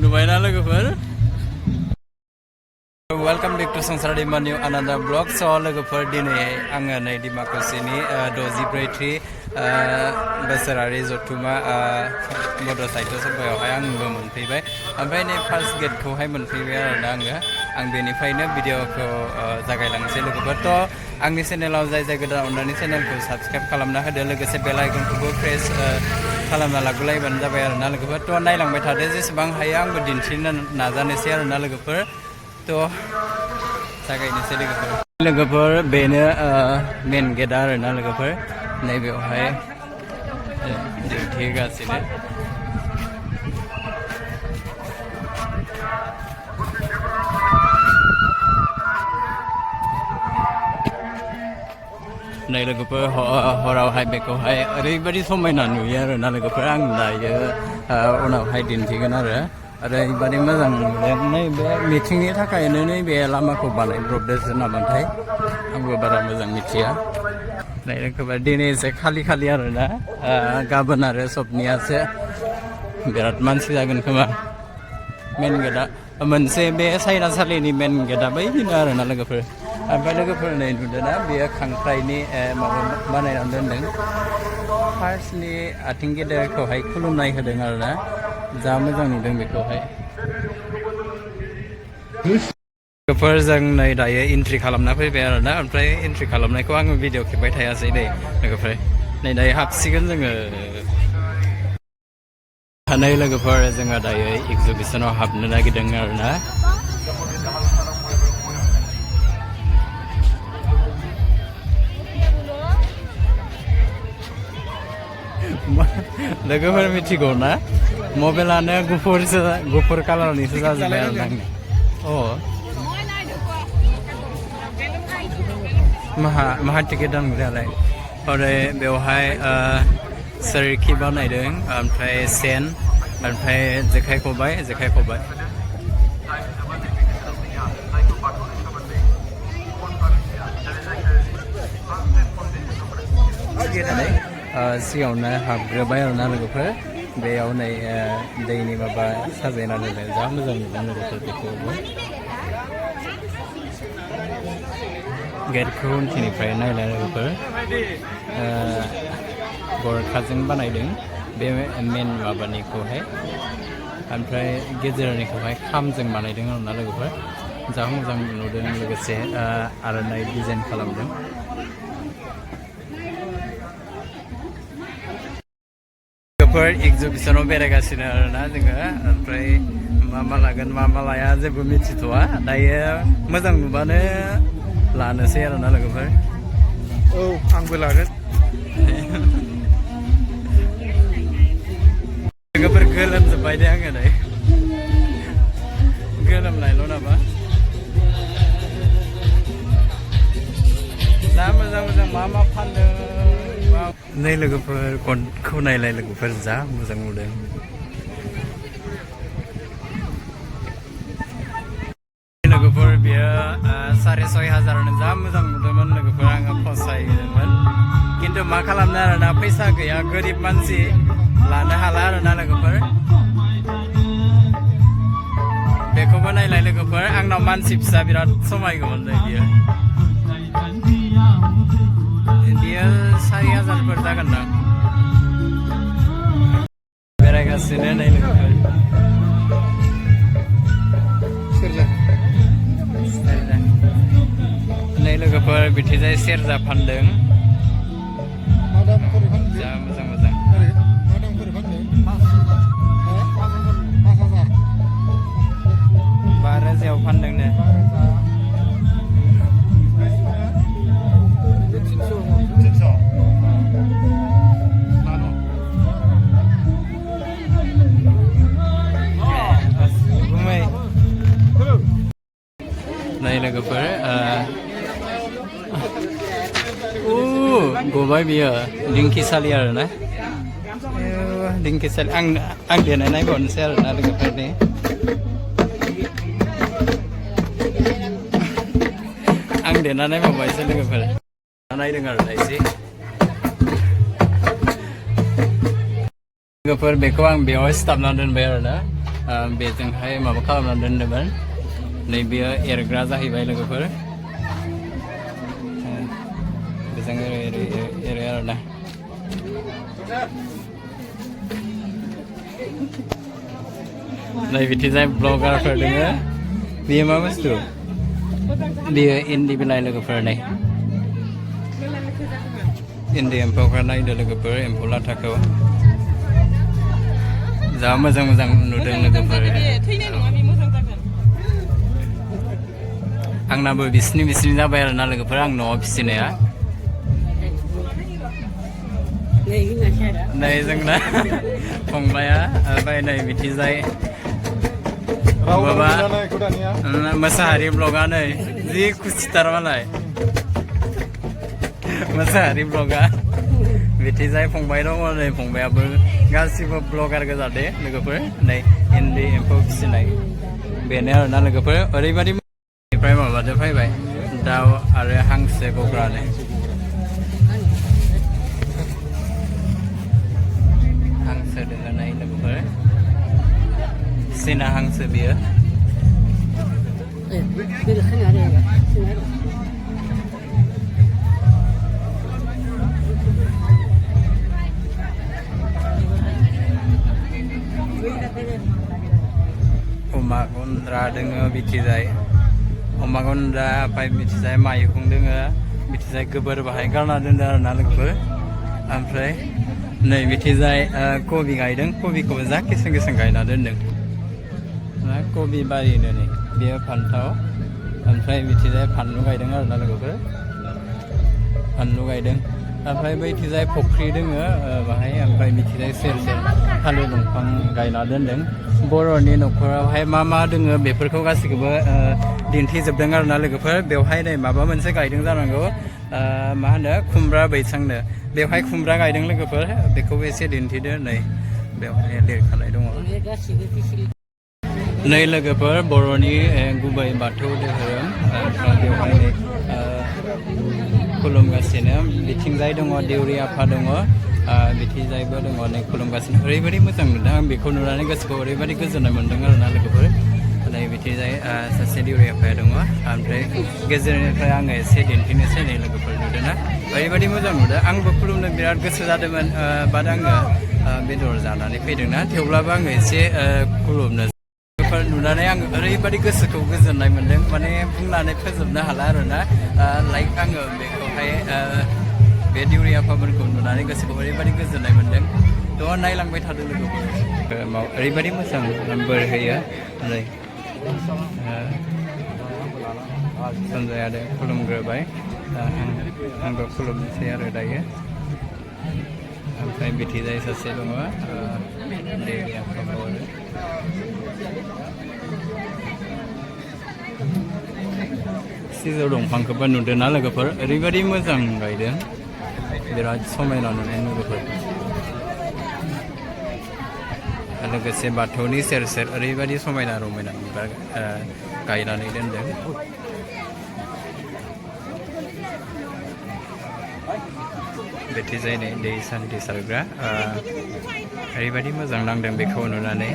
नुबायना लोगोफोर Welcome back to Bwswrari new another vlog. So लोगोफोर दिनै आङो नै Dimakuchiनि 64 Bwswrari Jothuma Boro साइटआव सबायावहाय आंबो मोनफैबाय ओमफ्राय नै फार्स्ट गेटखौहाय मोनफैबाय आरोना आं बेनिफ्रायनो भिडिअखौ जागायलांनोसै लोगोफोर थ' आंनि चेनेलाव जाय गोदान अननानै चेनेलखौ साबस्क्राइब खालामना होदो लोगोसे बेल आइकनखौबो प्रेस खालामना लालायबानो जाबाय आरोना लोगोफोर थ' नायलांबाय थादो जेसेबां हायो आंबो दिन्थिनो नाजानोसै आरोना लोगोफोर थ' जागायनोसै लोगोफोर बेनो मेन गेटआ आरोना लोगोफोर नैबेयावहाय दिन्थिगासिनो नै लोगोफोर हरावहाय बेखौहाय ओरैबायदि समायना नुयो आरोना लोगोफोर आं दायो उनावहाय दिन्थिगोन आरो ओरैबायदि मोजां नुदों नैबे मिथिंनि थाखायनो नैबे लामाखौ बानायब्रबदोंसो नामाथाय आंबो बारा मोजां मिथिया नै लोगोफोर दिनै एसे खालि आरोना गाबोन आरो सबनियासो बिराद मानसि जागोन खोमा मेन गेटआ मोनसे बे सायनासालिनि मेन गेटआ बैनो आरोना लोगोफोर ओमफ्राय लोगोफोर नै नुदोंना बेयो खांख्राइनि माबा बानायनानै दोनदों फार्स्टनि आथिं गेदेरखौहाय खुलुमनाय होदों आरोना जा मोजां नुदों बेखौहाय लोगोफोर जों नै दायो एन्ट्रि खालामना फैबाय आरोना ओमफ्राय एन्ट्रि खालामनायखौ आङो भिडिअ खेबबाय थायासै नै लोगोफोर नै दायो हाबसिगोन जोङो नै लोगोफोर जोङो दायो एगजिबिसनाव हाबनो नागिरदों आरोना लोगोफोर मिथिगौ ना मबाइलानो गुफुर कालारनिसो जाजोब्बाय आरोना माहा टिकेट दानग्रायालाय ओरै बेवहाय सोरखि बानायदों ओमफ्राय सेन ओमफ्राय जेखाइ खबाइ सिगाङावनो हाबग्रोबाय आरोना लोगोफोर बेयाव नै दैनि माबा साजायना दोनदों जा मोजां नुदों लोगोफोर बेखौबो गेटखौ उनथिनिफ्राय नायलाय लोगोफोर गरखाजों बानायदों बे मेन माबानिखौहाय ओमफ्राय गेजेरनिखौहाय खामजों बानायदों आरोना लोगोफोर जा मोजां नुदों लोगोसे आर'नाइ डिजाइन खालामदों एगजिबिसनाव बेरायगासिनो आरोना जोङो ओमफ्राय मा लागोन मा लाया जेबो मिथिथ'वा दायो मोजां नुबानो लानोसै आरोना लोगोफोर आंबो लागोन लोगोफोर गोलोमजोब्बाय दे आङो नै गोलोमनायल' नामा जा मोजां मा फानदों नै लोगोफोर गनखौ नायलाय लोगोफोर जा मोजां नुदों लोगोफोर बेयो 6,500 जा मोजां नुदोंमोन लोगोफोर आङो फसायदोंमोन खिन्थु मा खालामनो आरोना फैसा गैया गोरिब मानसि लानो हाला आरोना लोगोफोर बेखौबो नायलाय लोगोफोर आंनाव मानसि फिसा बिराद समायगौमोन बियो 4,000 जागोन दां बेरायगासिनो नै लोगोफोर नै लोगोफोर बिथिंजाय सेरजा फानदों जा मोजां 5,000 फानदों नो नै लोगोफोर गबाय बियो दिंखिसालि आरोना दिंखिसालि आं देनाय नायबावनोसै आरोना लोगोफोरनि आं देना नायबावबायसो लोगोफोर नायदों आरो एसे लोगोफोर बेखौ आं बेयाव सिथाबना दोनबाय आरो ना बेजोंहाय माबा खालामना दोनदोंमोन नै बेयो एरग्रा जाहैबाय लोगोफोर बेजों एरो आरो ना नै बिथिंजाय ब्लगारफोर दोङो बेयो मा बुस्थु बेयो इन्दि बिलाइ लोगोफोर नै इन्दि एम्फौखौ नायदो लोगोफोर एम्फौ लाथाखौ जा मोजां मोजां नुदों लोगोफोर आंनाबो बिसिनि जाबाय आरो ना लोगोफोर आं न'आव फिसिनाया नै जोंना फंबाया ओमफ्राय नै बिथिंजाय माबा मोसाहारि ब्लगा नै जि खुसिथार मालाय मोसाहारि ब्लगा बिथिंजाय फंबाय दङ नै फंबायाबो गासिबो ब्लगार गोजा दे लोगोफोर नै इन्दि एम्फौ फिसिनाय बेनो आरोना लोगोफोर ओरैबायदि निफ्राय माबादो फैबाय दाउ आरो हांसो गग्रानो हांसो दोङो नै लोगोफोर सिना हांसो बियो अमा गन्द्रा दोङो बिथिजाय अमा गन्द्रा ओमफ्राय बिथिजाय माइहुं दोङो बिथिजाय गोबोर बाहाय गारना दोनदों आरो ना लोगोफोर ओमफ्राय नै बिथिजाय कबि गायदों कबिखौबो जा गेसें गेसें गायना दोनदों कबि बारिनो नै बेयो फान्थाव ओमफ्राय बिथिजाय फानलु गायदों आरो ना लोगोफोर फानलु गायदों ओमफ्राय बैथिजाय फुख्रि दोङो बाहाय ओमफ्राय बिथिजाय सेर सेर थालिर दंफां गायना दोनदों बर'नि न'खरावहाय मा दोङो बेफोरखौ गासैखौबो दिन्थिजोबदों आरो ना लोगोफोर बेवहाय नै माबा मोनसे गायदों जानांगौ मा होनो खुमब्रा बैसांनो बेवहाय खुमब्रा गायदों लोगोफोर बेखौबो एसे दिन्थिदो नै बेवहाय लिरखानाय दङ नै लोगोफोर बर'नि गुबै बाथौ धोरोम ओमफ्राय बेवहाय खुलुमगासिनो बिथिंजाय दङ देउरि आफा दङ बिथिंजायबो दङ नै खुलुमगासिनो ओरैबायदि मोजां नुदों आं बेखौ नुनानै गोसोखौ ओरैबायदि गोजोननाय मोन्दों आरो ना लोगोफोर नै बिथिंजाय सासे देउरि आफाया दङ ओमफ्राय गेजेरनिफ्राय आङो एसे दिन्थिनोसै नै लोगोफोर नुदों ना ओरैबायदि मोजां नुदों आंबो खुलुमनो बिराद गोसो जादोंमोन बाट आङो बेदर जानानै फैदोंना थेवब्लाबो आङो एसे खुलुमनो नुनानै आङो ओरैबायदि गोसोखौ गोजोननाय मोन्दों माने बुंनानै फोजोबनो हाला आरोना लाइक आङो बेखौहाय बे देउरि आफाफोरखौ नुनानै गोसोखौ ओरैबायदि गोजोननाय मोन्दों थ' नायलांबाय थादों लोगोफोर ओरैबायदि मोजां बोर होयो नै सनजयादो खुलुमग्रोबाय आंबो खुलुमनोसै आरो दायो ओमफ्राय बिथिजाय सासे दङ देउरि आफाखौ आरो सिजौ दंफांखौबो नुदों ना लोगोफोर ओरैबायदि मोजां गायदों बिराद समायना नुदों लोगोफोर लोगोसे बाथौनि सेर सेर ओरैबायदि समायना रमायना बिबार गायनानै दोनदों बेथिजाय नै दै सान्थि सारग्रा ओरैबायदि मोजां नांदों बेखौ नुनानै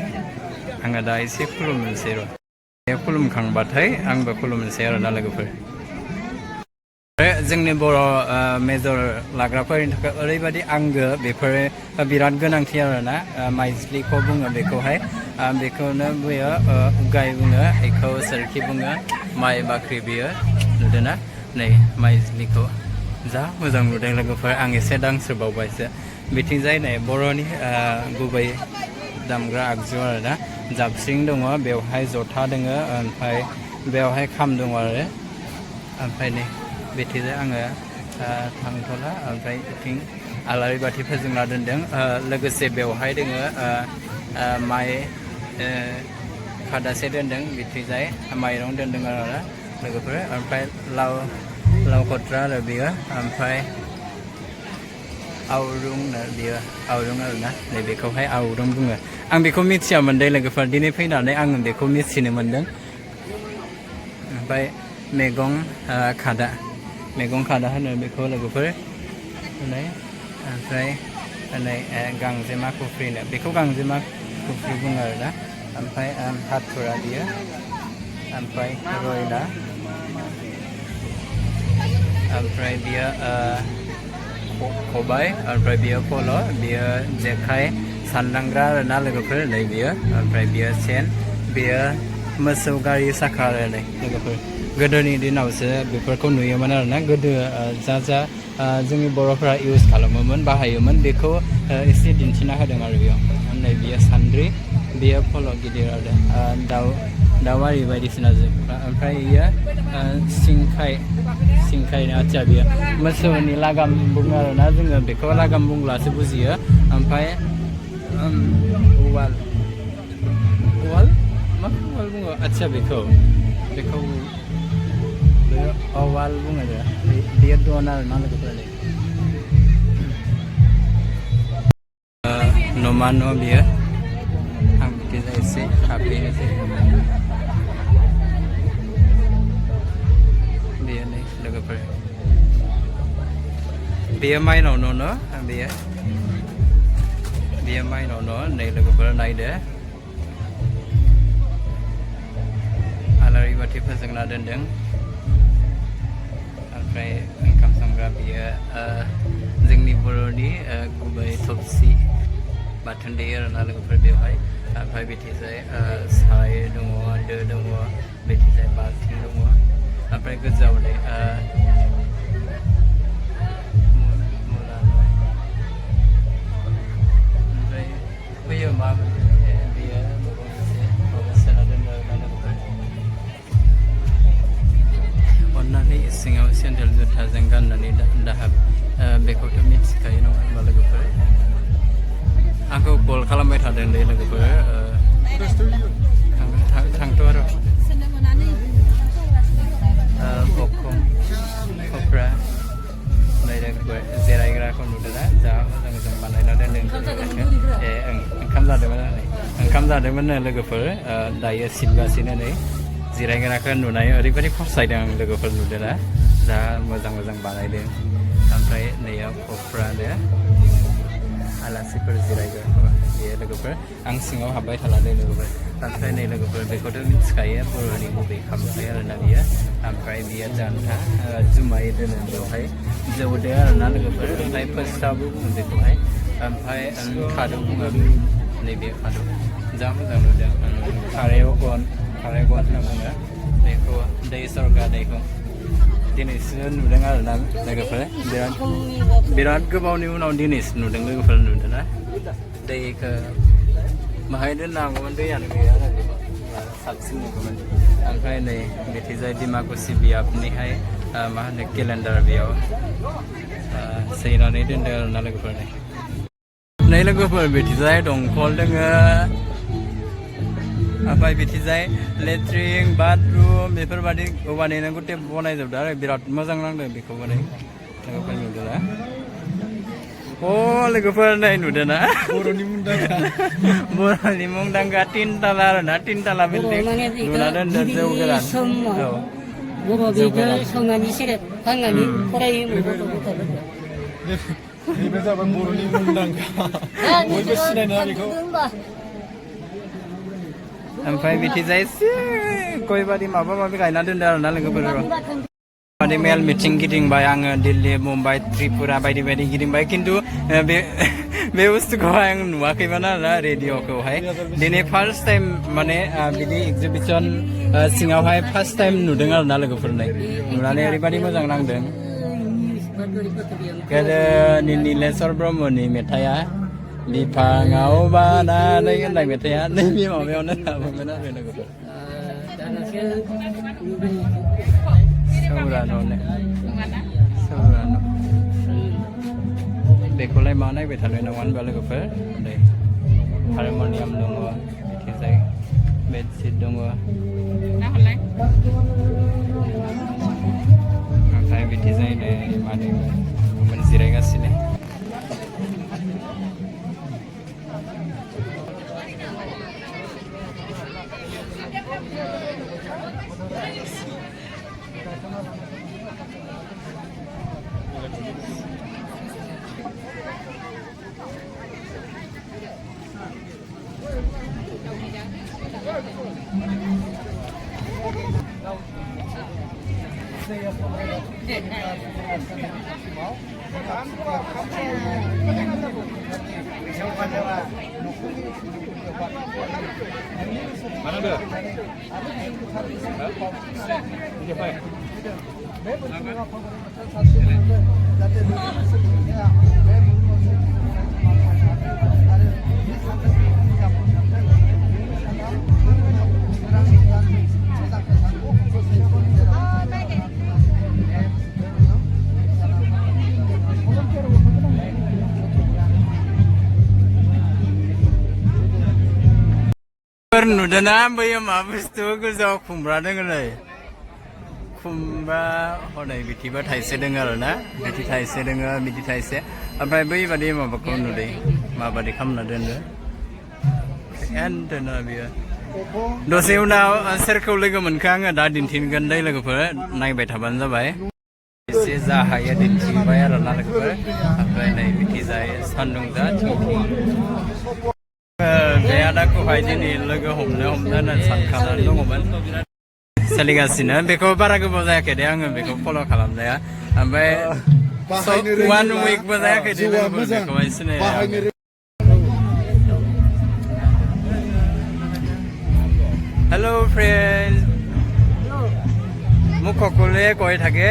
आङो दा एसे खुलुमनोसै र' खुलुमखांबाथाय आंबो खुलुमनोसै आरोना लोगोफोर जोंनि बर' मेजर लाग्राफोरनि थाखाय ओरैबायदि आंगो बेफोरो बिराद गोनांथि आरोना माइज्लिखौ बुङो बेखौहाय बेखौनो बुङो उगाय बुङो बेखौ सोरखि बुङो माइ बाख्रि बियो नुदों ना नै माइज्लिखौ जा मोजां नुदों लोगोफोर आं एसे दांस्रोबावबायसो बिथिंजाय नै बर'नि गुबै दामग्रा आगजु आरोना जाबस्रिं दङ बेवहाय जथा दङ ओमफ्राय बेवहाय खाम दङ आरो ओमफ्राय नै बिथिंजाय आङो थांथ'ला ओमफ्राय बिथिं आलारि बाथि फोजोंना दोनदों लोगोसे बेवहाय दोङो माइ खादासे दोनदों बिथिंजाय माइरं दोनदों आरो लोगोफोर ओमफ्राय लाव खथ्रा आरो बेयो ओमफ्राय आवरुं बियो आवरुं आरोना नैबेखौहाय आवरुं बुङो आं बेखौ मिथियामोन दे लोगोफोर दिनै फैनानै आङो बेखौ मिथिनो मोन्दों ओमफ्राय मैगं खादा होनो बेखौ लोगोफोर ओमफ्राय गांजेमा कुफ्रिनो बेखौ गांजेमा कुफ्रि बुङो आरोना ओमफ्राय हाथुरा बियो ओमफ्राय रयना ओमफ्राय बियो खबाय ओमफ्राय बियो फल' बियो जेखाइ सानदांग्रा आरोना लोगोफोर नै बियो ओमफ्राय बियो सेन बियो मोसौ गारि साखा आरो नै लोगोफोर गोदोनि दिनावसो बेफोरखौ नुयोमोन आरोना गोदो जा जोंनि बर'फ्रा इउज खालामोमोन बाहायोमोन बेखौ एसे दिन्थिना होदों आरो बेयाव नै बियो सान्द्रि बियो फल' गिदिर आरो दाउआरि बायदिसिना ओमफ्राय बियो सिंखाय आथिया बियो मोसौनि लागाम बुङो आरोना जोङो बेखौ लागाम बुंब्लासो बुजियो ओमफ्राय उवाल मा उवाल बुङो आथिया बेखौ उवाल बुङो बेयो दन आरोना लोगोफोर न'मा न' बियो आं बिदिनो एसे हाबहैनोसै बेयो नै लोगोफोर बेयो माइनाव न' बेयो माइनाव न' नै लोगोफोर नायदो आलारि बाथि फोजोंना दोनदों ओमफ्राय ओंखाम संग्रा बियो जोंनि बर'नि गुबै थबसि बाथोन देयो आरोना लोगोफोर बेवहाय ओमफ्राय बिथिंजाय साराय दङ दो दङ बिथिंजाय बाल्थिं दङ ओमफ्राय गोजौआव नै ओमफ्राय बैयो मा बेयो माबा सोना दोनो आरोना लोगोफोर अन्नानै सिङाव सेन्देल जुथाजों गाननानै दाहाब बेखौथ' मिथिखायो नङा होनबा लोगोफोर आंखौ कल खालामबाय थादों दे लोगोफोर थांथ' आरो खफ्रा जिरायग्राखौ नुदोंना जा मोजां बानायना दोनदों ओंखाम जादोंमोन लोगोफोर दायो सिनगासिनो नै जिरायग्राखौ नुनाय ओरैबायदि फसायदों आं लोगोफोर नुदोंना जा मोजां बानायदों ओमफ्राय नैयाव खफ्रानो आलासिफोर जिरायग्रा बेयो लोगोफोर आं सिङाव हाबबाय थालादों लोगोफोर ओमफ्राय नै लोगोफोर बेखौथ' मिथिखायो बर'नि गुबै खामफ्लाय आरोना बियो ओमफ्राय बियो जानथा जुमाय दोनो बेवहाय जौदो आरोना लोगोफोर ओमफ्राय फोस्टाबो बुङो बेखौहाय ओमफ्राय खादौ बुङो नैबे खादौ जा मोजां नुदों खाराय गन होनना बुङो बेखौ दै सरग्रा दैखौ दिनैसो नुदों आरोना लोगोफोर बिराद गोबावनि उनाव दिनैसो नुदों लोगोफोर नुदोंना दैखौ बाहाय दोननांगौमोन दैयानो गैया आरो साबसिन नुगौमोन ओमफ्राय नै बिथिंजाय डिमाकुसि बियाबनिहाय मा होनो केलेन्डार बेयाव सैनानै दोनदों आरोना लोगोफोर नै लोगोफोर बिथिंजाय दंखल दोङो ओमफ्राय बिथिंजाय लेट्रिन बाथरुम बेफोरबायदि औवानिनो गथे बनायजोबदों आरो बिराद मोजां नांदों बेखौबो नै लोगोफोर नुदोंना लोगोफोर नै नुदोंना बर'नि मुंदांखा तिनताला आरोना तिनताला बिल्डिं लुना दोनदों जौ गोरान बर' संनानै सेरेब फाननानै फरायोमोन बेबो जाबाय बर'नि मुंदांखा बयबो सिनायनो बेखौ ओमफ्राय बिथिंजाय एसे गय बारि माबा माबि गायना दोनदों आरोना लोगोफोर माने मेल मिटिं गिदिंबाय आङो दिल्ली मुम्बाइ त्रिपुरा बायदि गिदिंबाय खिन्थु बे बुस्थुखौहाय आं नुवाखैमोन आरोना रेडिअ'खौहाय दिनै फार्स्ट टाइम माने बिदि एगजिबिसन सिङावहाय फार्स्ट टाइम नुदों आरोना लोगोफोर नुनानै ओरैबायदि मोजां नांदों गोदोनि नीलेश्वर ब्रह्मनि मेथाइआ बिफाङाव बानानै होननाय मेथाइआ नैबे माबायावनो हाबोमोन आरो लोगोफोर सौरा न' बेखौलाय मा नायबाय थानाय नङा होनबा लोगोफोर नै हारम'नियाम दङ बिथिंजाय बेडशिट दङ ओमफ्राय बिथिंजाय नै माने जिरायगासिनो Mana dia? Siapa? Nudana bayam abis tu guzau kumbra dengar kumbra honai biti ba thai se dengar na biti thai se dengar biti thai se ampai bai badi ma bakau nudai ma badi khamna dengar kan dengar biya dose unaw serkau logo monkha anga da dintingan dai logofor naibai thaban jabai se ja haya dintibai ara na logofor ampai nai biti jai sandung da thingthi Ada ko hai ni logo homna na sankana dongomon soligasiनो बेखौ बारा गोबाव जायाखै दे आङो बेखौ फल' खालामनाया ओमफ्राय 1 week बो जायाखै दे बेखौहाय सिनाया Hello friends মোক সকলোৱে কৈ থাকে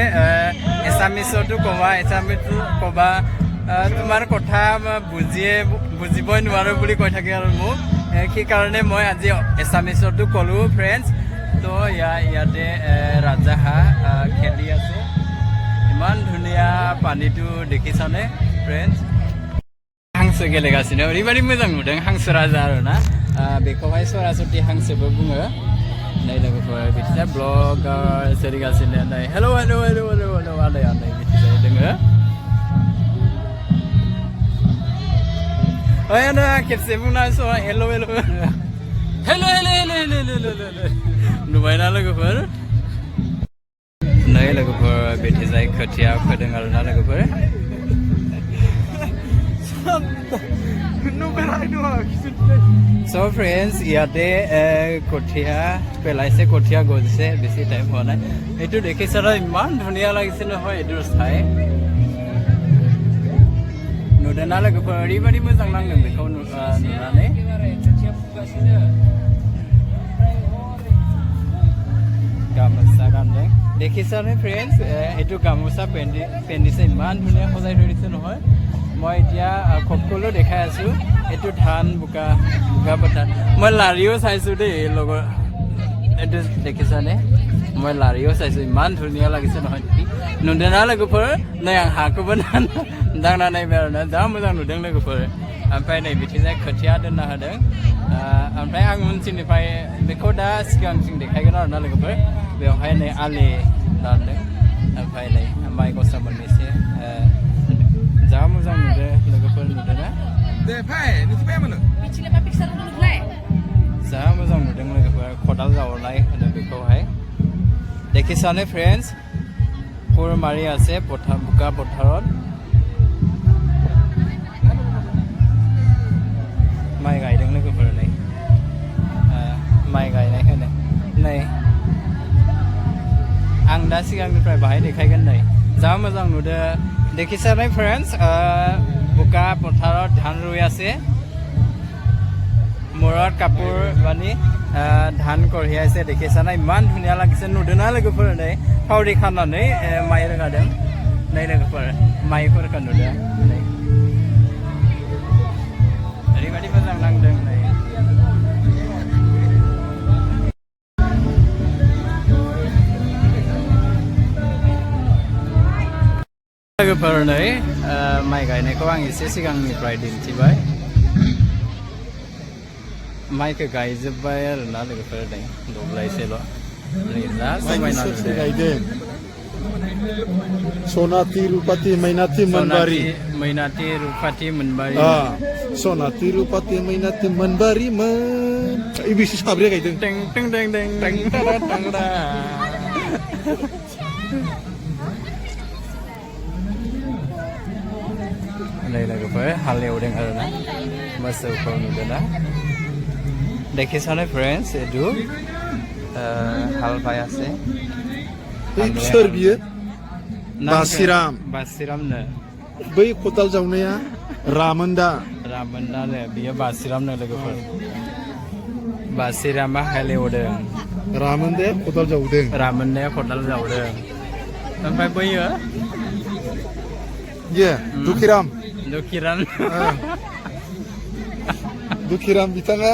এছামিছতো কবা এছামিছতো কবা তোমাৰ কথা বুজিবই নোৱাৰো বুলি কৈ থাকে আৰু মোক কি কাৰণে মই আজি এছামিছতো ক'লো ফ্ৰেণ্ডছ তো ইয়াতে ৰাজাহাঁহ খেলি আছে ইমান ধুনীয়া পানীটো দেখিছানে ফ্ৰেণ্ডছ हांसो गेलेगासिनो ओरैबायदि मोजां नुदों हांसो राजा आरोना बेखौहाय सरासति हांसोबो बुङो नै लोगोफोर बिथिंजाय ब्लगार सोलिगासिनो नै हेलौ आदाया नै बिथिंजाय दोङो ओइ आदा खेबसे बुंना स हेलौ नुबायना लोगोफोर नै लोगोफोर बिथिंजाय खोथिया फोदों आरोना लोगोफोर So friends, ইয়াতে কঠিয়া পেলাইছে কঠিয়া গজিছে বেছি টাইম হোৱা নাই এইটো দেখিছে আৰু ইমান ধুনীয়া লাগিছে নহয় এইটো চাই নুদনা লোগोफोर ओरैबायदि मोजां नांदों बेखौ नुनानै गामोसा गानदों দেখিছানে फ्रेंड्स এইটো গামোচা পেন্দিছে ইমান ধুনীয়া সজাই থৈ দিছে নহয় মই এতিয়া সকলো দেখাই আছো এইটো ধান বুকা পথাৰ মই লাৰিও চাইছো দেই লগৰ এইটো দেখিছানে মই লাৰিও চাইছো ইমান ধুনীয়া লাগিছে নহয় নুদনা लोगोफोर नै आं हाखौबो दांना नायबाय आरोना जा मोजां नुदों लोगोफोर ओमफ्राय नै बिथिंजाय खोथिया दोनना होदों ओमफ्राय आं उनथिंनिफ्राय बेखौ दा सिगांथिं देखायगोन आरोना लोगोफोर बेवहाय नै आलि दानदों ओमफ्राय नै माइ गसा मोननैसो जा मोजां नुदों लोगोफोर नुदोंना जा मोजां नुदों लोगोफोर खदाल जावनाय होनो बेखौहाय देখিছানে फ्रेंड्स कोर मारि আছে बुका पथारत माइ गायदों लोगोफोर नै माइ गायनाय होनो नै आं दा सिगांनिफ्राय बाहाय देखायगोन नै जा मोजां नुदों দেখিছানে फ्रेंड्स बुका पथारत धान रुই আছে মূৰত কাপোৰ বানি ধান কঢ়িয়াইছে দেখিছানে ইমান ধুনীয়া লাগিছে নুদনা लोगोफोर नै फावरि खानानै माइ रोगादों नै लोगोफोर माइफोरखौ नुदों नै ओरैबायदि मोजां नांदों नै लोगोफोर नै माइ गायनायखौ आं एसे सिगांनिफ्राय दिन्थिबाय माइखौ गायजोब्बाय आरोना लोगोफोर नै दब्लायसेल' नै जा समायना नुदों सनाथि रुपाथि मैनाथि मोनबारि मैनाथि रुपाथि मोनबारि सनाथि रुपाथि मैनाथि मोनबारि मोन बिसि साब्रै गायदों टें टें टें टें टें टें नै लोगोफोर हाल एवदों आरोना मोसौखौ नुदोंना দেখিছানে ফ্ৰেণ্ডছ এইটো হাল বাই আছে सोर बियो बासिरामनो बै खदाल जावनाया रामोनदा रामोनदानो बियो बासिरामनो लोगोफोर बासिरामा हालेवदों रामोनदाया खदाल जावदों रामोनदाया खदाल जावदों ओमफ्राय बैयो ये दुखिराम दुखिराम बिथाङा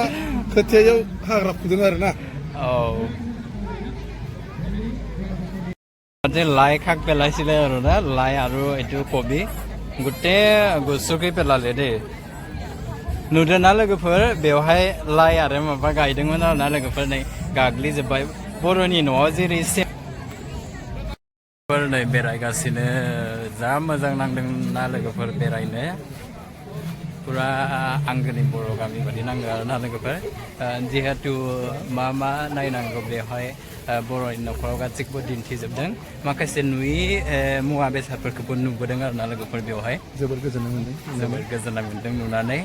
खोथियायाव हाग्रा फुदों आरोना औ লাই শাক পেলাইছিলে আৰু না লাই আৰু এইটো কবি গোটেই গছকি পেলালে দেই नुदोंना लोगोफोर बेवहाय লাই आरो माबा गायदोंमोन आरो ना लोगोफोर नै गाग्लिजोब्बाय बर'नि न'आव जेरै नै बेरायगासिनो जा मोजां नांदों ना लोगोफोर बेरायनो पुरा आंगोनि बर' गामि बादि नाङो आरो ना लोगोफोर जिहेतु मा नायनांगौ बेवहाय बर'नि न'खराव गासैखौबो दिन्थिजोबदों माखासे नुयि मुवा बेसादफोरखौबो नुबोदों आरो ना लोगोफोर बेवहाय जोबोर गोजोननाय मोन्दों नुनानै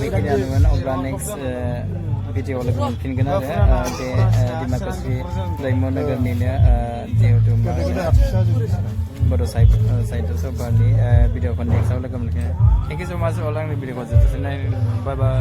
बेखिनियानोमोन अब्ला नेक्स्ट भिडिअ लोगो मोनफिनगोन आरो बे दिमाकुसि दैमु नोगोरनिनो जिहेतु बर' साहित्य सभानि भिडिअखौ नेक्स्टआव लोगो मोनफिनो थेंक इउ स' माच अल आंनि भिडिअखौ जोबजासिम नाय बाय बाय